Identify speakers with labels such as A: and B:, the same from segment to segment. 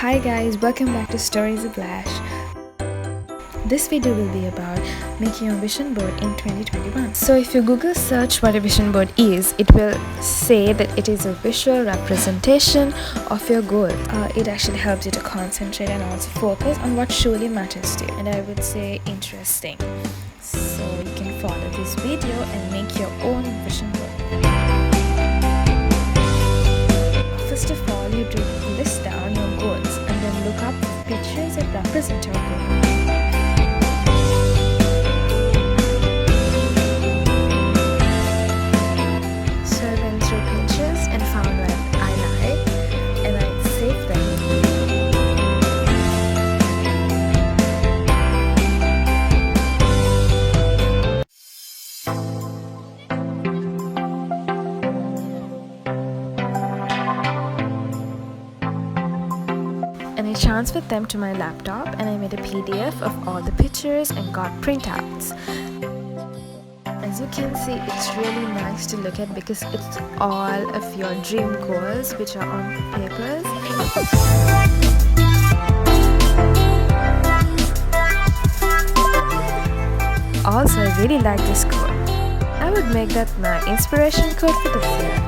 A: Hi guys, welcome back to Stories of Lash. This video will be about making a vision board in 2021. So if you Google search what a vision board is, it will say that it is a visual representation of your goal. It actually helps you to concentrate and also focus on what truly matters to you, and I would say interesting. So you can follow this video and make your own vision board. First of all, you have to list down your goals and then look up pictures that represent your goal. So I went through Pinterest and found what I like and I saved them. And I transferred them to my laptop and I made a PDF of all the pictures and got printouts. As you can see, it's really nice to look at because it's all of your dream goals which are on papers. Also, I really like this quote. I would make that my inspiration quote for this year.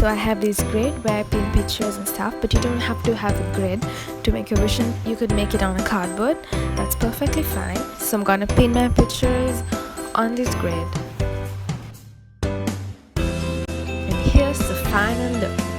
A: So I have this grid where I pin pictures and stuff, but you don't have to have a grid to make your vision. You could make it on a cardboard. That's perfectly fine. So I'm gonna pin my pictures on this grid. And here's the final look.